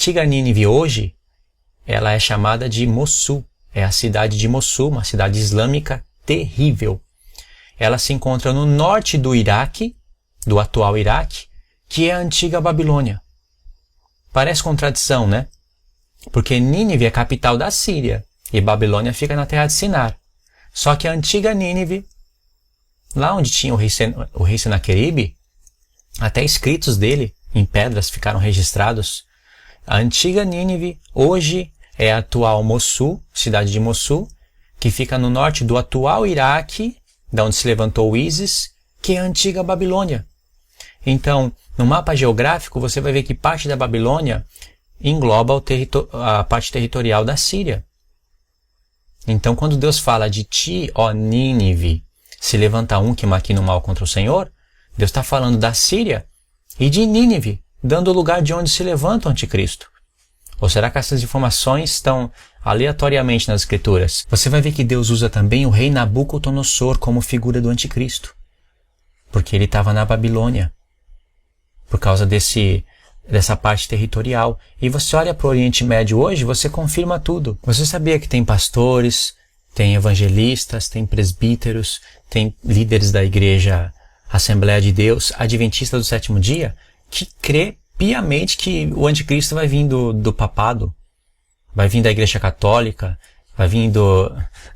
antiga Nínive hoje, ela é chamada de Mossul. É a cidade de Mossul, uma cidade islâmica terrível. Ela se encontra no norte do Iraque, do atual Iraque, que é a antiga Babilônia. Parece contradição, né? Porque Nínive é capital da Síria e Babilônia fica na terra de Sinar. Só que a antiga Nínive, lá onde tinha o rei Senaqueribe, até escritos dele em pedras ficaram registrados. A antiga Nínive hoje é a atual Mossul, cidade de Mossul, que fica no norte do atual Iraque, da onde se levantou o ISIS, que é a antiga Babilônia. Então, no mapa geográfico, você vai ver que parte da Babilônia engloba a parte territorial da Síria. Então, quando Deus fala de ti, ó Nínive, se levanta um que maquina o mal contra o Senhor, Deus está falando da Síria e de Nínive, dando o lugar de onde se levanta o anticristo. Ou será que essas informações estão aleatoriamente nas Escrituras? Você vai ver que Deus usa também o rei Nabucodonosor como figura do anticristo, porque ele estava na Babilônia, por causa dessa parte territorial. E você olha para o Oriente Médio hoje, você confirma tudo. Você sabia que tem pastores, tem evangelistas, tem presbíteros, tem líderes da igreja Assembleia de Deus, Adventista do Sétimo Dia, que crê piamente que o anticristo vai vir do papado, vai vir da igreja católica, vai vir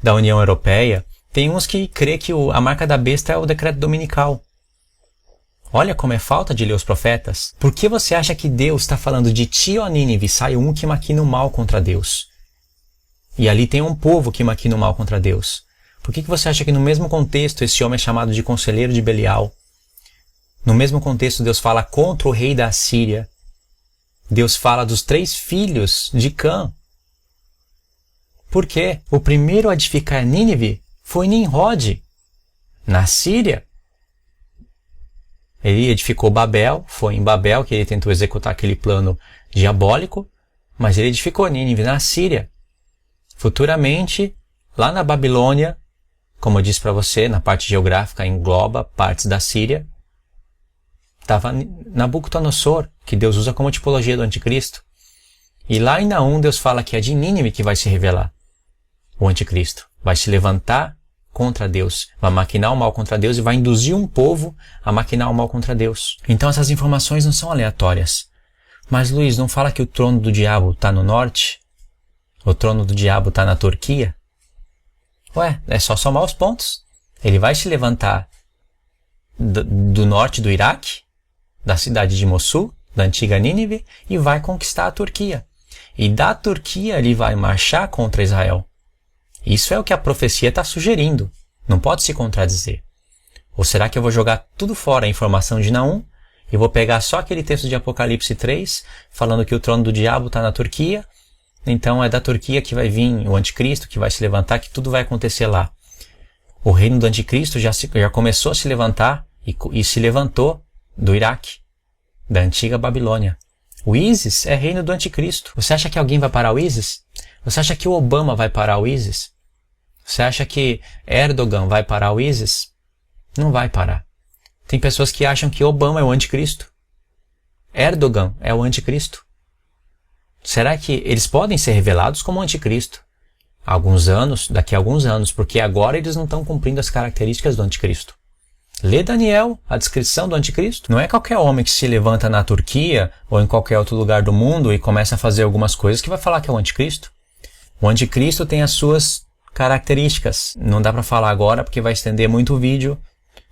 da União Europeia. Tem uns que crê que a marca da besta é o decreto dominical. Olha como é falta de ler os profetas. Por que você acha que Deus está falando de ti, ó Nínive, sai um que maquina o mal contra Deus? E ali tem um povo que maquina o mal contra Deus. Por que você acha que no mesmo contexto esse homem é chamado de conselheiro de Belial? No mesmo contexto Deus fala contra o rei da Síria. Deus fala dos 3 filhos de Cã. Por quê? O primeiro a edificar Nínive foi Nimrod, na Síria. Ele edificou Babel, foi em Babel que ele tentou executar aquele plano diabólico, mas ele edificou Nínive na Síria. Futuramente, lá na Babilônia, como eu disse para você, na parte geográfica engloba partes da Síria, estava Nabucodonosor, que Deus usa como tipologia do anticristo. E lá em Naum Deus fala que é de Nínive que vai se revelar o anticristo. Vai se levantar contra Deus, vai maquinar o mal contra Deus e vai induzir um povo a maquinar o mal contra Deus. Então essas informações não são aleatórias. Mas Luiz, não fala que o trono do diabo está no norte? O trono do diabo está na Turquia? Ué, é só somar os pontos. Ele vai se levantar do norte do Iraque, da cidade de Mossul, da antiga Nínive, e vai conquistar a Turquia. E da Turquia ele vai marchar contra Israel. Isso é o que a profecia está sugerindo. Não pode se contradizer. Ou será que eu vou jogar tudo fora a informação de Naum e vou pegar só aquele texto de Apocalipse 3, falando que o trono do diabo está na Turquia, então é da Turquia que vai vir o anticristo, que vai se levantar, que tudo vai acontecer lá. O reino do anticristo já começou a se levantar e se levantou do Iraque, da antiga Babilônia. O ISIS é reino do anticristo. Você acha que alguém vai parar o ISIS? Você acha que o Obama vai parar o ISIS? Você acha que Erdogan vai parar o ISIS? Não vai parar. Tem pessoas que acham que Obama é o anticristo. Erdogan é o anticristo. Será que eles podem ser revelados como anticristo? Daqui a alguns anos, porque agora eles não estão cumprindo as características do anticristo. Lê Daniel, a descrição do anticristo. Não é qualquer homem que se levanta na Turquia ou em qualquer outro lugar do mundo e começa a fazer algumas coisas que vai falar que é o anticristo. O anticristo tem as suas características. Não dá para falar agora porque vai estender muito o vídeo.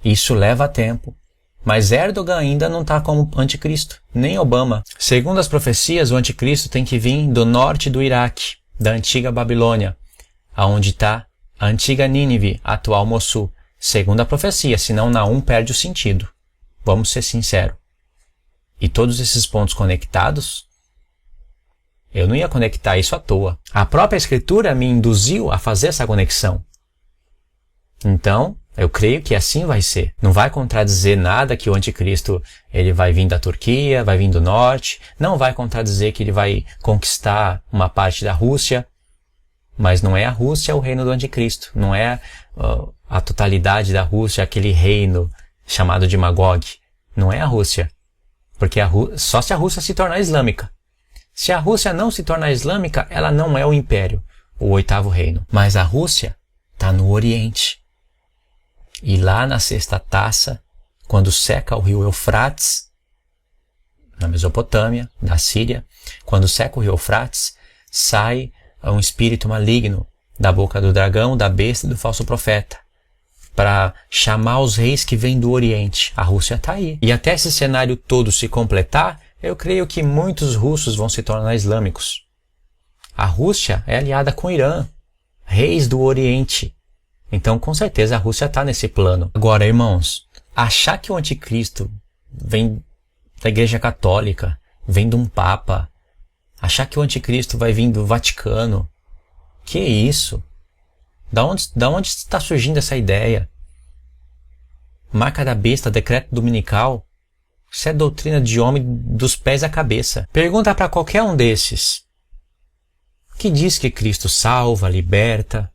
Isso leva tempo. Mas Erdogan ainda não está como anticristo, nem Obama. Segundo as profecias, o anticristo tem que vir do norte do Iraque, da antiga Babilônia, aonde está a antiga Nínive, a atual Mossul. Segundo a profecia, senão Naum perde o sentido. Vamos ser sinceros. E todos esses pontos conectados, eu não ia conectar isso à toa. A própria Escritura me induziu a fazer essa conexão. Então, eu creio que assim vai ser. Não vai contradizer nada que o anticristo ele vai vir da Turquia, vai vir do norte. Não vai contradizer que ele vai conquistar uma parte da Rússia. Mas não é a Rússia o reino do anticristo. Não é a totalidade da Rússia, aquele reino chamado de Magog. Não é a Rússia. Porque só se a Rússia se tornar islâmica. Se a Rússia não se tornar islâmica, ela não é o império, o oitavo reino. Mas a Rússia está no Oriente. E lá na sexta taça, quando seca o rio Eufrates, na Mesopotâmia, da Síria, quando seca o rio Eufrates, sai um espírito maligno da boca do dragão, da besta e do falso profeta, para chamar os reis que vêm do Oriente. A Rússia está aí. E até esse cenário todo se completar, eu creio que muitos russos vão se tornar islâmicos. A Rússia é aliada com o Irã, reis do Oriente. Então, com certeza, a Rússia está nesse plano. Agora, irmãos, achar que o anticristo vem da Igreja Católica, vem de um Papa, achar que o anticristo vai vir do Vaticano, que isso? Da onde está surgindo essa ideia? Marca da besta, decreto dominical, isso é doutrina de homem dos pés à cabeça. Pergunta para qualquer um desses que diz que Cristo salva, liberta,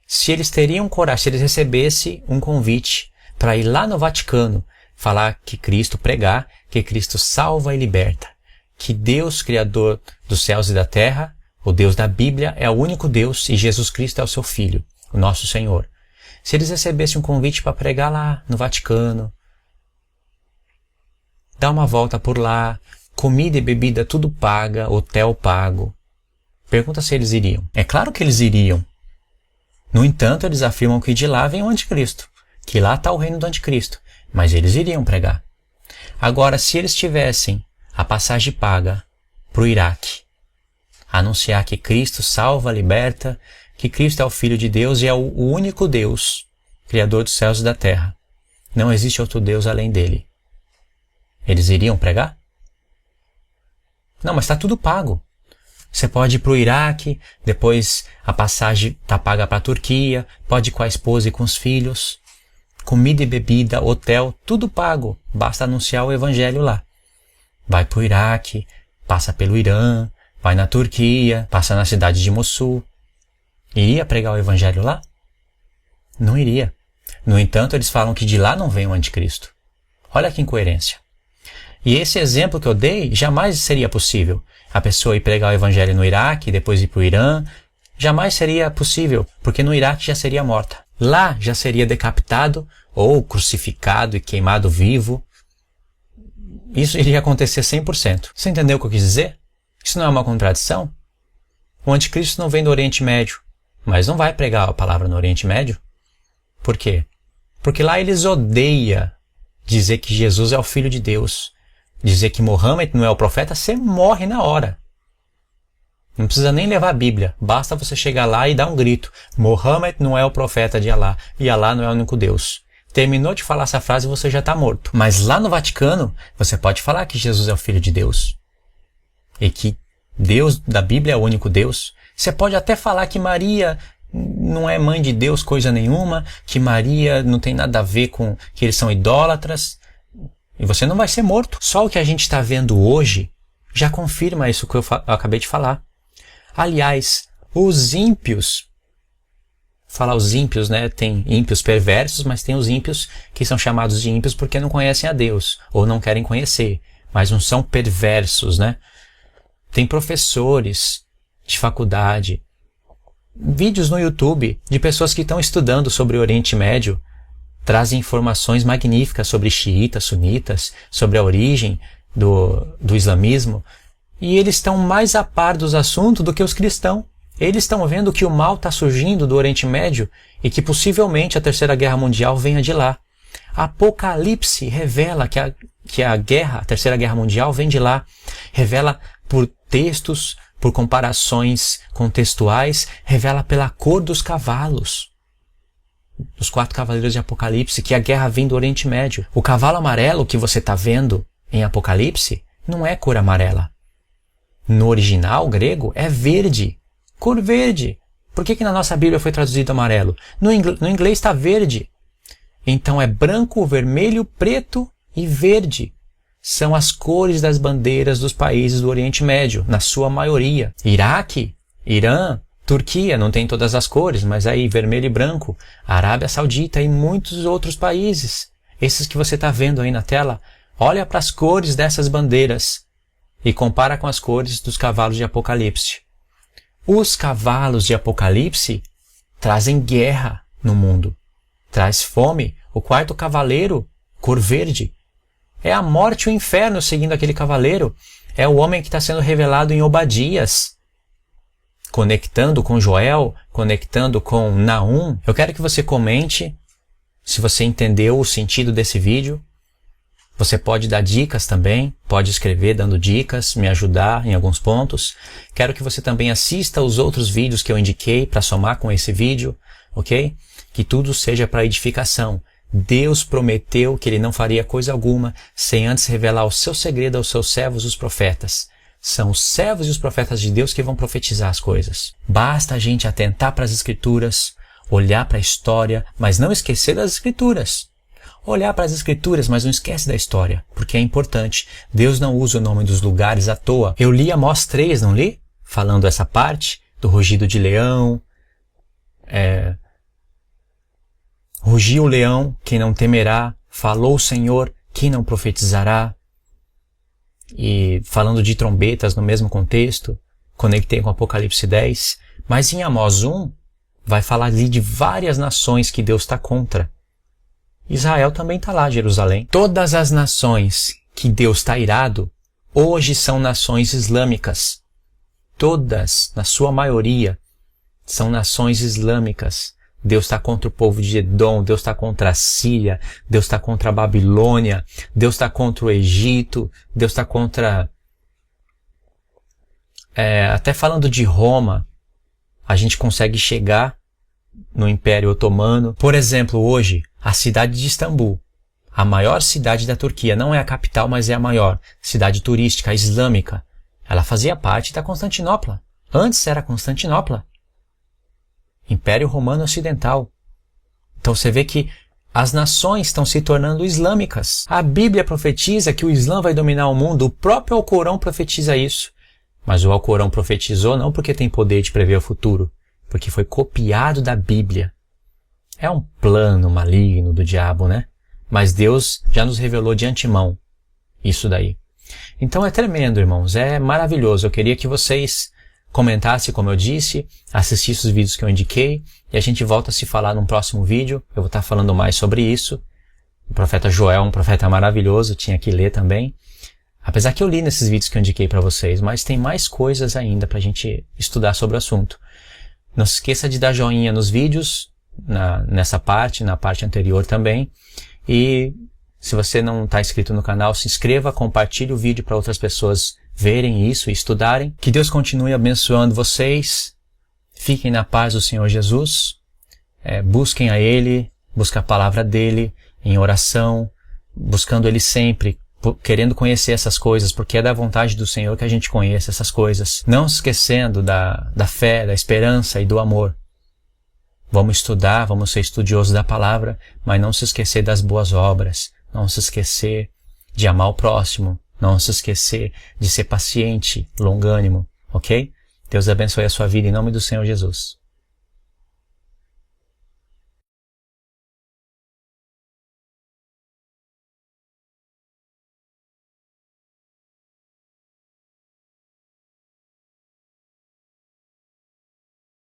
se eles teriam coragem, se eles recebessem um convite para ir lá no Vaticano falar que Cristo, pregar que Cristo salva e liberta, que Deus, Criador dos céus e da terra, o Deus da Bíblia, é o único Deus e Jesus Cristo é o seu Filho, o nosso Senhor. Se eles recebessem um convite para pregar lá no Vaticano, dar uma volta por lá, comida e bebida tudo paga, hotel pago, pergunta se eles iriam. É claro que eles iriam. No entanto, eles afirmam que de lá vem o anticristo, que lá está o reino do anticristo, mas eles iriam pregar. Agora, se eles tivessem a passagem paga para o Iraque, anunciar que Cristo salva, liberta, que Cristo é o Filho de Deus e é o único Deus, Criador dos céus e da terra. Não existe outro Deus além dele. Eles iriam pregar? Não, mas está tudo pago. Você pode ir para o Iraque, depois a passagem está paga para a Turquia, pode ir com a esposa e com os filhos, comida e bebida, hotel, tudo pago, basta anunciar o evangelho lá. Vai para o Iraque, passa pelo Irã, vai na Turquia, passa na cidade de Mossul. Iria pregar o evangelho lá? Não iria. No entanto, eles falam que de lá não vem o anticristo. Olha que incoerência. E esse exemplo que eu dei jamais seria possível. A pessoa ir pregar o evangelho no Iraque, depois ir para o Irã, jamais seria possível, porque no Iraque já seria morta. Lá já seria decapitado ou crucificado e queimado vivo. Isso iria acontecer 100%. Você entendeu o que eu quis dizer? Isso não é uma contradição? O anticristo não vem do Oriente Médio, mas não vai pregar a palavra no Oriente Médio. Por quê? Porque lá eles odeiam dizer que Jesus é o Filho de Deus. Dizer que Mohammed não é o profeta, você morre na hora. Não precisa nem levar a Bíblia, basta você chegar lá e dar um grito. Mohammed não é o profeta de Allah, e Allah não é o único Deus. Terminou de falar essa frase e você já está morto. Mas lá no Vaticano, você pode falar que Jesus é o Filho de Deus. E que Deus da Bíblia é o único Deus. Você pode até falar que Maria não é mãe de Deus coisa nenhuma, que Maria não tem nada a ver com que eles são idólatras. E você não vai ser morto. Só o que a gente está vendo hoje já confirma isso que eu acabei de falar. Aliás, os ímpios, falar os ímpios, né? Tem ímpios perversos, mas tem os ímpios que são chamados de ímpios porque não conhecem a Deus, ou não querem conhecer, mas não são perversos, né? Tem professores de faculdade, vídeos no YouTube de pessoas que estão estudando sobre o Oriente Médio, trazem informações magníficas sobre xiitas, sunitas, sobre a origem do islamismo, e eles estão mais a par dos assuntos do que os cristãos. Eles estão vendo que o mal está surgindo do Oriente Médio e que possivelmente a Terceira Guerra Mundial venha de lá. Apocalipse revela que a Terceira Guerra Mundial vem de lá. Revela por textos, por comparações contextuais, revela pela cor dos cavalos. Dos 4 cavaleiros de Apocalipse, que a guerra vem do Oriente Médio. O cavalo amarelo que você está vendo em Apocalipse não é cor amarela. No original grego é verde, cor verde. Por que na nossa Bíblia foi traduzido amarelo? No inglês está verde. Então é branco, vermelho, preto e verde. São as cores das bandeiras dos países do Oriente Médio, na sua maioria. Iraque, Irã, Turquia, não tem todas as cores, mas aí vermelho e branco. Arábia Saudita e muitos outros países. Esses que você está vendo aí na tela, olha para as cores dessas bandeiras. e compara com as cores dos cavalos de Apocalipse. Os cavalos de Apocalipse trazem guerra no mundo, traz fome. O quarto cavaleiro, cor verde, é a morte e o inferno seguindo aquele cavaleiro. É o homem que está sendo revelado em Obadias, conectando com Joel, conectando com Naum. Eu quero que você comente se você entendeu o sentido desse vídeo. Você pode dar dicas também, pode escrever dando dicas, me ajudar em alguns pontos. Quero que você também assista os outros vídeos que eu indiquei para somar com esse vídeo, ok? Que tudo seja para edificação. Deus prometeu que Ele não faria coisa alguma sem antes revelar o seu segredo aos seus servos, os profetas. São os servos e os profetas de Deus que vão profetizar as coisas. Basta a gente atentar para as Escrituras, olhar para a história, mas não esquecer das Escrituras. Olhar para as Escrituras, mas não esquece da história, porque é importante. Deus não usa o nome dos lugares à toa. Eu li Amós 3, não li? Falando essa parte do rugido de leão. Rugiu o leão, quem não temerá? Falou o Senhor, quem não profetizará? E falando de trombetas no mesmo contexto, conectei com Apocalipse 10. Mas em Amós 1, vai falar ali de várias nações que Deus está contra. Israel também está lá, Jerusalém. Todas as nações que Deus está irado, hoje são nações islâmicas. Todas, na sua maioria, são nações islâmicas. Deus está contra o povo de Edom, Deus está contra a Síria, Deus está contra a Babilônia, Deus está contra o Egito, Deus está contra... até falando de Roma, a gente consegue chegar no Império Otomano. Por exemplo, hoje, a cidade de Istambul, a maior cidade da Turquia, não é a capital, mas é a maior cidade turística islâmica. Ela fazia parte da Constantinopla. Antes era Constantinopla. Império Romano Ocidental. Então você vê que as nações estão se tornando islâmicas. A Bíblia profetiza que o Islã vai dominar o mundo. O próprio Alcorão profetiza isso. Mas o Alcorão profetizou não porque tem poder de prever o futuro, porque foi copiado da Bíblia. É um plano maligno do diabo, né? Mas Deus já nos revelou de antemão isso daí. Então é tremendo, irmãos. É maravilhoso. Eu queria que vocês comentassem, como eu disse, assistissem os vídeos que eu indiquei, e a gente volta a se falar num próximo vídeo. Eu vou estar falando mais sobre isso. O profeta Joel é um profeta maravilhoso, tinha que ler também. Apesar que eu li nesses vídeos que eu indiquei para vocês, mas tem mais coisas ainda para a gente estudar sobre o assunto. Não se esqueça de dar joinha nos vídeos, nessa parte, na parte anterior também. E se você não está inscrito no canal, se inscreva, compartilhe o vídeo para outras pessoas verem isso e estudarem. Que Deus continue abençoando vocês. Fiquem na paz do Senhor Jesus. Busquem a Ele, busquem a palavra dEle em oração, buscando Ele sempre, querendo conhecer essas coisas, porque é da vontade do Senhor que a gente conheça essas coisas. Não se esquecendo da fé, da esperança e do amor. Vamos estudar, vamos ser estudiosos da palavra, mas não se esquecer das boas obras, não se esquecer de amar o próximo, não se esquecer de ser paciente, longânimo, ok? Deus abençoe a sua vida em nome do Senhor Jesus.